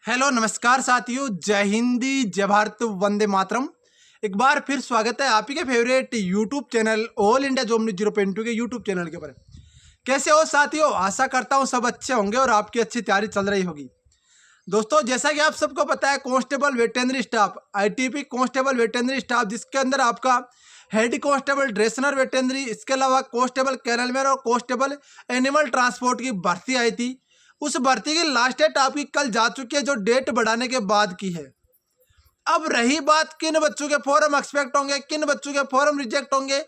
Hello नमस्कार साथियों, जय हिंदी, जय भारत, वंदे मातरम। एक बार फिर स्वागत है आप ही के favourite YouTube channel all India job news 0.2 के यूट्यूब चैनल के ऊपर। कैसे हो साथियों? आशा करता हूँ सब अच्छे होंगे और आपकी अच्छी तैयारी चल रही होगी। दोस्तों, जैसा कि आप सबको पता है, constable veterinary staff ITP constable veterinary staff, जिसके अंदर आपका हेड कांस्टेबल ड्रेसनर वेटरनरी, इसके अलावा कांस्टेबल कैनलमैन और कांस्टेबल एनिमल ट्रांसपोर्ट की भर्ती आई थी। उस भर्ती की लास्ट डेट आपकी कल जा चुकी है, जो डेट बढ़ाने के बाद की है। अब रही बात किन बच्चों के फॉर्म एक्सपेक्ट होंगे, किन बच्चों के फॉर्म रिजेक्ट होंगे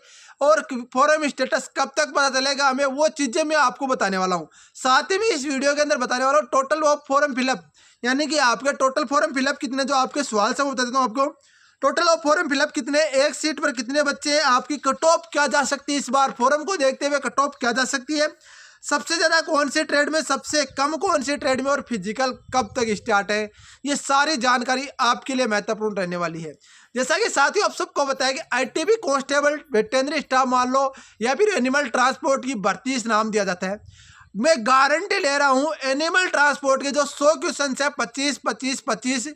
और फॉर्म स्टेटस कब तक पता चलेगा हमें, वो चीज़ें मैं आपको बताने वाला हूँ। साथ ही में इस वीडियो के अंदर बताने वाला हूँ टोटल ऑफ फॉर्म फिलअप, यानी कि आपके टोटल फॉर्म फिलअप कितने, जो आपके सवाल से मैं बता देता हूँ आपको। टोटल ऑफ फॉर्म फिलअप कितने, एक सीट पर कितने बच्चे हैं, आपकी कट ऑफ क्या जा सकती है, इस बार फॉर्म को देखते हुए कट ऑफ क्या जा सकती है, सबसे ज़्यादा कौन से ट्रेड में, सबसे कम कौन से ट्रेड में, और फिजिकल कब तक स्टार्ट है, ये सारी जानकारी आपके लिए महत्वपूर्ण रहने वाली है। जैसा कि साथियों आप सबको बताया कि आईटीबी कांस्टेबल वेटरनरी स्टाफ मान लो या फिर एनिमल ट्रांसपोर्ट की भर्ती इस नाम दिया जाता है। मैं गारंटी ले रहा हूँ एनिमल ट्रांसपोर्ट के जो 100 क्वेश्चन है, 25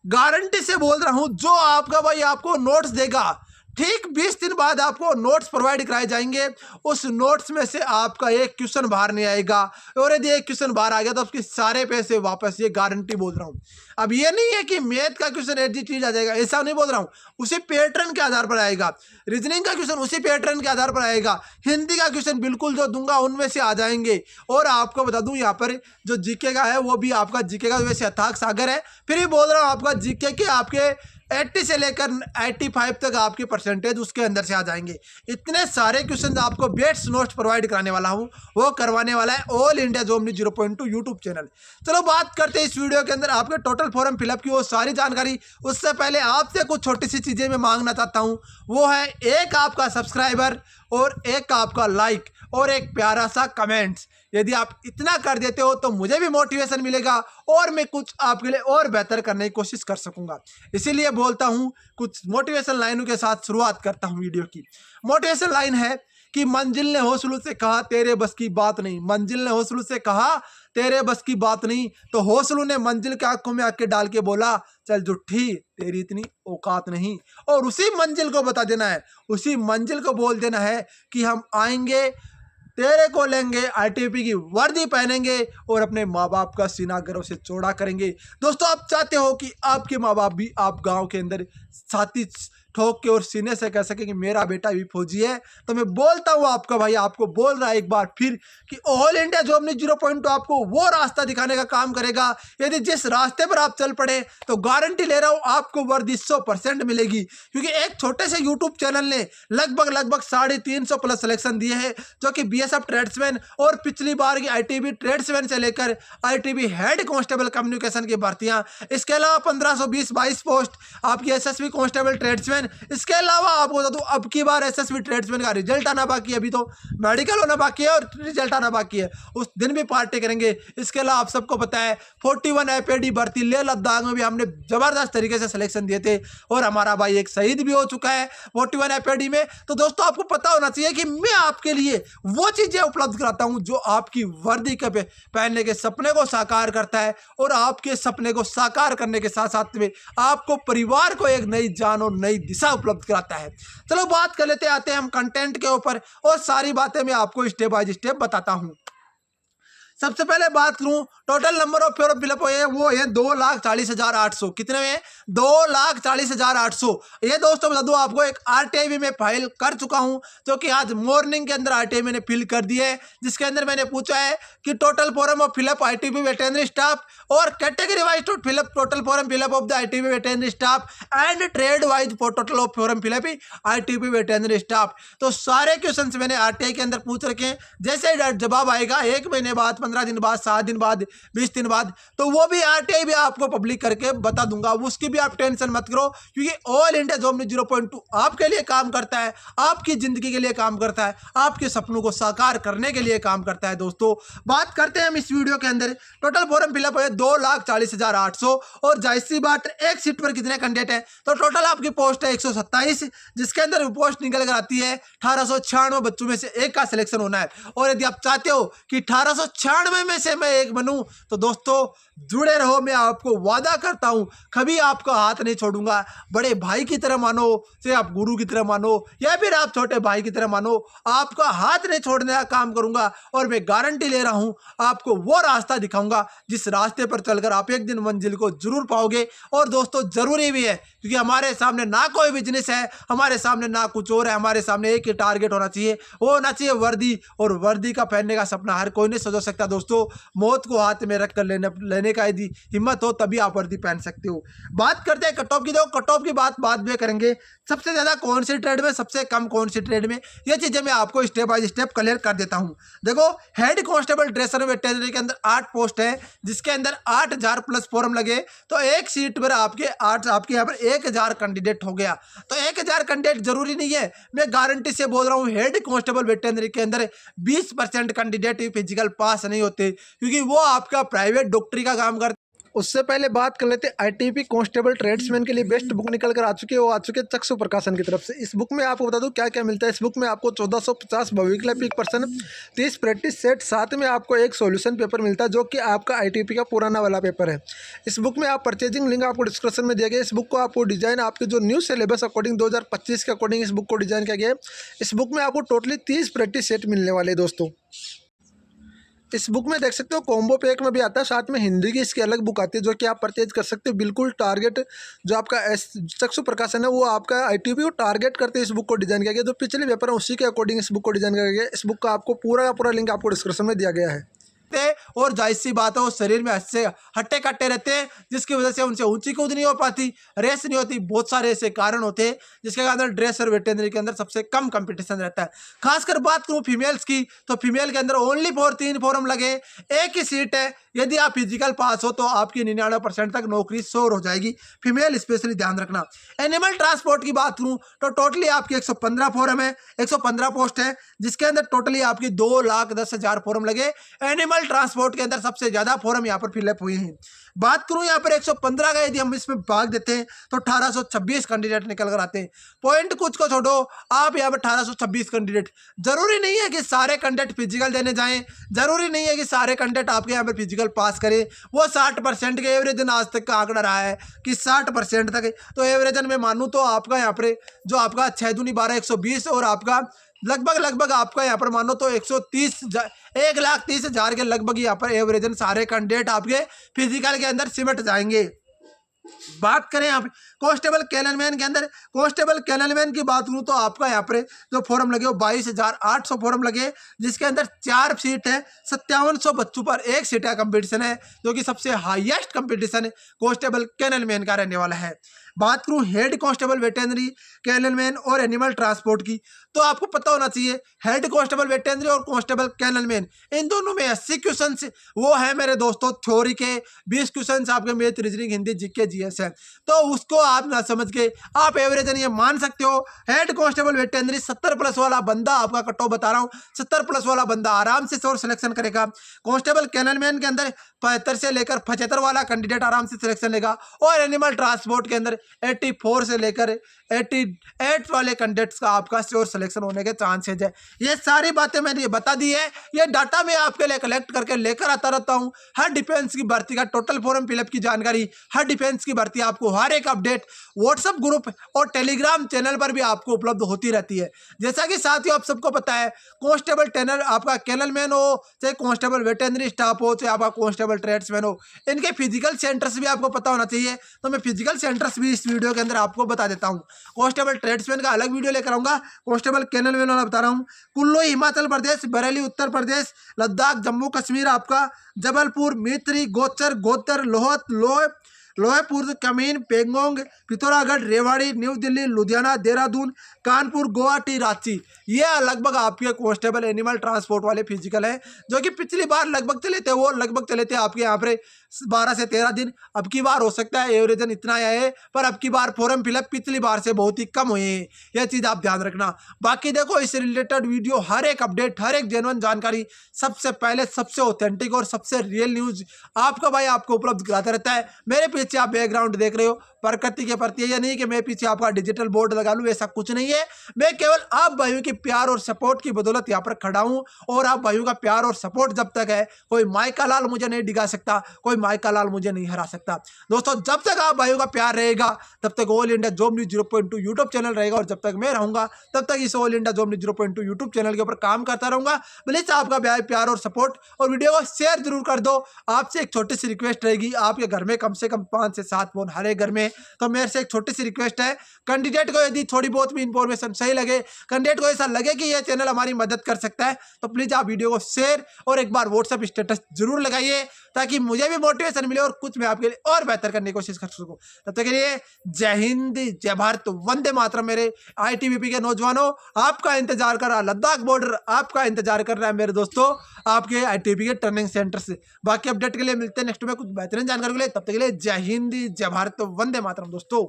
गारंटी से बोल रहा हूँ, जो आपका भाई आपको नोट्स देगा, ठीक 20 दिन बाद आपको नोट्स प्रोवाइड कराए जाएंगे। उस नोट्स में से आपका एक क्वेश्चन बाहर नहीं आएगा, और यदि एक क्वेश्चन बाहर आ गया तो उसके सारे पैसे वापस, ये गारंटी बोल रहा हूँ। अब ये नहीं है कि मैथ का क्वेश्चन एक चीज आ जाएगा, ऐसा नहीं बोल रहा हूँ। उसी पैटर्न के आधार पर आएगा, रीजनिंग का क्वेश्चन उसी पैटर्न के आधार पर आएगा, हिंदी का क्वेश्चन बिल्कुल जो दूंगा उनमें से आ जाएंगे। और आपको बता दूं, यहाँ पर जो जीके का है वो भी आपका जीके का वैसे अथाक सागर है, फिर भी बोल रहा हूँ आपका जीके के आपके 80 से लेकर 85 तक आपकी परसेंटेज उसके अंदर से आ जाएंगे। इतने सारे क्वेश्चन आपको बेस्ट नोट्स प्रोवाइड कराने वाला हूं, वो करवाने वाला है all India job news 0.2 YouTube channel. चलो बात करते हैं इस वीडियो के अंदर आपके टोटल फॉर्म फिलअप की वो सारी जानकारी। उससे पहले आपसे कुछ छोटी सी चीजें मैं मांगना चाहता हूं, वो है एक आपका सब्सक्राइबर और एक आपका लाइक और एक प्यारा सा कमेंट्स। यदि आप इतना कर देते हो तो मुझे भी मोटिवेशन मिलेगा और मैं कुछ आपके लिए और बेहतर करने की कोशिश कर सकूंगा। इसीलिए बोलता हूं, कुछ मोटिवेशन लाइनों के साथ शुरुआत करता हूं वीडियो की। मोटिवेशन लाइन है कि मंजिल ने हौसलों से कहा तेरे बस की बात नहीं, मंजिल ने हौसलों से कहा तेरे बस की बात नहीं, तो हौसलों ने मंजिल के आंखों में आके डाल के बोला चल जुट्ठी तेरी इतनी औकात नहीं। और उसी मंजिल को बता देना है, उसी मंजिल को बोल देना है कि हम आएंगे, तेरे को लेंगे, आईटीबी की वर्दी पहनेंगे और अपने माँ बाप का सीना गर्व से चौड़ा करेंगे। दोस्तों, आप चाहते हो कि आपके माँ बाप भी आप गांव के अंदर छाती ठोक के और सीने से कह सके कि मेरा बेटा भी फौजी है, तो मैं बोलता हूँ आपका भाई आपको बोल रहा है एक बार फिर कि ऑल इंडिया जॉब न्यूज 0.2 आपको वो रास्ता दिखाने का काम करेगा। यदि जिस रास्ते पर आप चल पड़े तो गारंटी ले रहा हूँ आपको वर्दी 100% मिलेगी, क्योंकि एक छोटे से यूट्यूब चैनल ने लगभग 350 प्लस सिलेक्शन दिए हैं, जो कि बीएसएफ ट्रेड्समैन और पिछली बार की आईटीबी ट्रेड्समैन से लेकर आईटीबी हेड कांस्टेबल कम्युनिकेशन की भर्तियां, इसके अलावा 1522 पोस्ट आपकी एसएसबी कांस्टेबल ट्रेड्समैन, इसके अलावा आपको बता दूं अब की बार एसएसबी ट्रेड्समैन का रिजल्ट आना बाकी है, अभी तो मेडिकल होना बाकी है और रिजल्ट आना बाकी है, उस दिन भी पार्टी करेंगे। इसके अलावा आप सबको पता है 41 एपीडी भर्ती लेह लद्दाख में भी हमने जबरदस्त तरीके से सिलेक्शन दिए थे और हमारा भाई एक शहीद भी हो चुका है 41 एपीडी में। तो दोस्तों, आपको पता होना चाहिए कि मैं आपके लिए वो चीजें उपलब्ध कराता हूं जो आपकी वर्दी के पहनने के सपने को साकार करता है और आपके सपने को साकार करने के साथ साथ में आपको परिवार को एक नई जान और नई दिशा उपलब्ध कराता है। चलो बात कर लेते आते हैं हम कंटेंट के ऊपर और सारी बातें मैं आपको स्टेप बाय स्टेप बताता हूं। सबसे पहले बात करूं, total number of form fill up हुए हैं वो है 2,40,800। कितने में? 2,40,800। ये दोस्तों बता दूं आपको, एक आरटीआई में फाइल कर चुका हूं, जो कि आज मॉर्निंग के अंदर आरटीआई मैंने फिल कर दिए है, जिसके अंदर मैंने पूछा है कि total form of fill up ITB veterinary staff और category wise total form fill up of the ITB veterinary staff and trade wise for total of form fill up ITB veterinary staff. तो सारे क्वेश्चन मैंने आरटीआई के अंदर पूछ रखे हैं। जैसे जवाब आएगा 1 महीने बाद, 15 दिन बाद, 7 दिन बाद, 20 दिन बाद, तो वो भी आरटीआई भी आपको पब्लिक करके बता दूंगा, उसकी भी आप टेंशन मत करो, क्योंकि ऑल इंडिया जॉब न्यूज 0.2 आपके लिए काम करता है, आपकी जिंदगी के लिए काम करता है, आपके सपनों को साकार करने के लिए काम करता है। दोस्तों, बात करते हैं हम इस वीडियो के अंदर। टोटल फॉर्म फिलअप है 2,40,800 और जाहिर सी बात, एक सीट पर कितने कैंडिडेट हैं, तो टोटल आपकी पोस्ट है 127, जिसके अंदर पोस्ट निकल कर आती है 1896 बच्चों में से एक का सिलेक्शन होना है। और यदि आप चाहते हो कि 1896 93 में से मैं एक बनूं। तो दोस्तों जुड़े रहो, मैं आपको वादा करता हूं कभी आपका हाथ नहीं छोड़ूंगा। बड़े भाई की तरह मानो, चाहे आप गुरु की तरह मानो या फिर आप छोटे भाई की तरह मानो, आपका हाथ नहीं छोड़ने का काम करूंगा। और मैं गारंटी ले रहा हूं आपको वो रास्ता दिखाऊंगा जिस रास्ते पर चलकर आप एक दिन मंजिल को जरूर पाओगे। और दोस्तों जरूरी भी है, क्योंकि हमारे सामने ना कोई बिजनेस है, हमारे सामने ना कुछ और है, हमारे सामने एक ही टारगेट होना चाहिए, वो होना चाहिए वर्दी। और वर्दी का पहनने का सपना हर कोई नहीं सजो सकता दोस्तों। मौत को हाथ में रखकर लेने का यदि हिम्मत हो तभी आप वर्दी पहन सकते हो। बात करते हैं कट ऑफ की। तो कट ऑफ की बात बाद में करेंगे। सबसे ज्यादा कौन सी ट्रेड में, सबसे कम कौन सी ट्रेड में, ये चीजें मैं आपको स्टेप बाय स्टेप क्लियर कर देता हूं। देखो हेड कांस्टेबल ड्रेसर वेटरनरी के अंदर 8 पोस्ट है, जिसके अंदर 8000 प्लस फॉर्म लगे। तो एक सीट पर आपके यहाँ पर 1000 कैंडिडेट हो गया। तो 1000 कैंडिडेट जरूरी नहीं है, मैं गारंटी से बोल रहा हूँ हेड कांस्टेबल वेटरनरी के अंदर 20% कैंडिडेट फिजिकल पास नहीं होते, क्योंकि वो आपका प्राइवेट डॉक्टरी का काम करते। उससे पहले बात कर लेते हैं आईटीपी कांस्टेबल ट्रेड्समैन के लिए बेस्ट बुक निकल कर आ चुकी है, वो आ चुके हैं चक्षु प्रकाशन की तरफ से। इस बुक में आपको बता दूं क्या क्या मिलता है। इस बुक में आपको 1450 भविकला पीक पर्सन, 30 प्रैक्टिस सेट, साथ में आपको एक सॉल्यूशन पेपर मिलता है जो कि आपका आईटीपी का पुराना वाला पेपर है। इस बुक में आप परचेजिंग लिंक आपको डिस्क्रिप्शन में दिया गया। इस बुक को आपको डिजाइन आपके जो न्यू सिलेबस अकॉर्डिंग 2025 के अकॉर्डिंग इस बुक को डिजाइन किया गया है। इस बुक में आपको टोटली 30 प्रैक्टिस सेट मिलने वाले हैं दोस्तों। इस बुक में देख सकते हो कॉम्बो पैक में भी आता है, साथ में हिंदी की इसकी अलग बुक आती है जो कि आप परचेज कर सकते हो। बिल्कुल टारगेट जो आपका चक्षु प्रकाशन है वो आपका आईटीपी को टारगेट करते इस बुक को डिजाइन किया गया। जो पिछले पेपर है उसी के अकॉर्डिंग इस बुक को डिजाइन किया गया। इस बुक का आपको पूरा का पूरा लिंक आपको डिस्क्रिप्शन में दिया गया है। और जाहिर सी बात है वो शरीर में अच्छे हट्टे कट्टे रहते हैं, जिसकी वजह से उनसे ऊंची कूद नहीं हो पाती, रेस नहीं होती। बहुत सारे ऐसे कारण होते हैं जिसके अंदर ड्रेस और वेटरनरी के अंदर सबसे कम कंपटीशन रहता है। खासकर बात करूं फीमेल्स की, तो फीमेल के अंदर ओनली 3 फॉर्म लगे, एक ही सीट है। यदि आप फिजिकल पास हो तो आपकी 99% तक नौकरी श्योर हो जाएगी। फीमेल स्पेशली ध्यान रखना। एनिमल ट्रांसपोर्ट की बात करूं तो टोटली आपकी 115 फॉर्म है, 115 पोस्ट है, जिसके अंदर टोटली आपकी 2,10,000 फॉर्म लगे। एनिमल ट्रांसपोर्ट के अंदर सबसे ज्यादा फॉर्म यहाँ पर फिलअप हुए हैं। बात करूं यहाँ पर 115 का, यदि हम इसमें भाग देते हैं तो 1826 कैंडिडेट निकल कर आते हैं। पॉइंट कुछ को छोड़ो, आप यहाँ पर 1826 कैंडिडेट, जरूरी नहीं है कि सारे कैंडिडेट फिजिकल देने जाएं, जरूरी नहीं है कि सारे कैंडिडेट आपके यहाँ पर फिजिकल पास करें। वो 60% के एवरेजन आज तक का आंकड़ा रहा है कि 60% तक। तो एवरेजन में मानूं तो आपका यहाँ पर जो आपका 6 दूनी 12 120 और आपका लगभग आपका यहाँ पर मानो तो 1,30,000 के लगभग यहाँ पर एवरेजन सारे कैंडिडेट आपके फिजिकल के अंदर सिमट जाएंगे। बात करें यहाँ पे कांस्टेबल कैनलमैन के अंदर, कांस्टेबल कैनलमैन की बात करूँ तो आपका यहाँ पर जो फॉर्म लगे वो 22,800 फॉर्म लगे, जिसके अंदर 4 सीट है। 5700 बच्चों पर एक सीट का कंपटीशन है, जो कि सबसे हाईएस्ट कंपटीशन कांस्टेबल कैनलमैन का रहने वाला है। बात करूं हेड कांस्टेबल वेटरनरी, कैनलमैन और एनिमल ट्रांसपोर्ट की, तो आपको पता होना चाहिए हेड कांस्टेबल वेटरनरी और कांस्टेबल कैनलमैन इन दोनों में 80 क्वेश्चन वो है मेरे दोस्तों थ्योरी के, 20 क्वेश्चन आपके math, reasoning, Hindi, GK, GS है। तो उसको आप ना समझ के आप एवरेजन ये मान सकते हो। हेड कांस्टेबल वेटरनरी 70 प्लस वाला बंदा, आपका कट ऑफ बता रहा हूँ, 70 प्लस वाला बंदा आराम से सोर्स सिलेक्शन करेगा। कांस्टेबल कैनलमैन के अंदर 75 से लेकर 75 वाला कैंडिडेट आराम से सिलेक्शन लेगा। और एनिमल ट्रांसपोर्ट के अंदर 84 से लेकर 88 वाले कैंडिडेट्स का आपका श्योर सिलेक्शन होने के चांसेज है। ये सारी बातें मैंने ये बता दी है, ये डाटा मैं आपके लिए कलेक्ट करके लेकर आता रहता हूँ। हर डिफेंस की भर्ती का टोटल फॉर्म फिलअप की जानकारी, हर डिफेंस की भर्ती आपको हर एक अपडेट व्हाट्सएप ग्रुप और टेलीग्राम चैनल पर भी आपको उपलब्ध होती रहती है। जैसा कि साथियों आप सबको पता है, कांस्टेबल टेनर आपका कैनलमैन हो, चाहे कांस्टेबल वेटरनरी स्टाफ हो, चाहे आपका कांस्टेबल ट्रेड्समैन हो, इनके फिजिकल सेंटर्स भी आपको पता होना चाहिए। तो मैं फिजिकल सेंटर्स भी इस वीडियो के अंदर आपको बता देता हूँ। कांस्टेबल ट्रेड्समैन का अलग वीडियो लेकर आऊंगा, कांस्टेबल कैनलमैन वाला बता रहा हूँ। कुल्लू हिमाचल प्रदेश, बरेली उत्तर प्रदेश, लद्दाख जम्मू कश्मीर, आपका जबलपुर, मैत्री, गोचर, लोहेपुर, कमीन, पेंगोंग, पिथौरागढ़, रेवाड़ी, न्यू दिल्ली, लुधियाना, देहरादून, कानपुर, गुवाहाटी, रांची, ये लगभग आपके कांस्टेबल एनिमल ट्रांसपोर्ट वाले फिजिकल है, जो कि पिछली बार लगभग चले थे, वो लगभग चले थे आपके यहाँ पर 12 से 13 दिन। अब की बार हो सकता है एवरेजन इतना आया है, पर अब की बार फॉर्म फिलअप पिछली बार से बहुत ही कम हुए हैं, यह चीज़ आप ध्यान रखना। बाकी देखो इस रिलेटेड वीडियो, हर एक अपडेट, हर एक जेन्युइन जानकारी सबसे पहले, सबसे ऑथेंटिक और सबसे रियल न्यूज आपका भाई आपको उपलब्ध कराता रहता है। मेरे पीछे आप बैकग्राउंड देख रहे हो प्रकृति के प्रति, ये नहीं कि मैं पीछे आपका डिजिटल बोर्ड लगा लूं, ऐसा कुछ नहीं है। मैं केवल आप भाइयों की प्यार और सपोर्ट की बदौलत यहाँ पर खड़ा हूं, और आप भाइयों का प्यार और सपोर्ट जब तक है, कोई माइका लाल मुझे नहीं डिगा सकता, कोई माइका लाल मुझे नहीं हरा सकता। दोस्तों जब तक आप भाइयों का प्यार रहेगा तब तक all India job news 0.2 YouTube channel रहेगा, और जब तक मैं रहूंगा तब तक इस all India job news 0.2 YouTube channel के ऊपर काम करता रहूंगा। प्लीज आपका प्यार और सपोर्ट, और वीडियो को शेयर जरूर कर दो। आपसे एक छोटी सी रिक्वेस्ट रहेगी, आपके घर में कम से कम 5 से 7 फोन हर एक घर में, तो मेरे से एक छोटी सी रिक्वेस्ट है, कैंडिडेट को यदि थोड़ी बहुत भी इंफॉर्मेशन सही लगे, कैंडिडेट को ऐसा लगे कि यह चैनल हमारी मदद कर सकता है, तो प्लीज आप वीडियो को शेयर और एक बार व्हाट्सएप स्टेटस जरूर लगाइए, ताकि मुझे भी मोटिवेशन मिले और कुछ मैं आपके लिए और बेहतर करने की कोशिश कर सकूं। तब तक के लिए जय हिंद, जय भारत, वंदे मातरम। मेरे आईटीबीपी के नौजवानों, आपका इंतजार कर रहा लद्दाख बॉर्डर, आपका इंतजार कर रहा है मेरे दोस्तों आपके आईटीबीपी के ट्रेनिंग सेंटर से। बाकी अपडेट के लिए मिलते हैं नेक्स्ट में कुछ बेहतरीन जानकारी के लिए, तब तक के लिए जय हिंद, जय भारत, वंदे मातरम दोस्तों।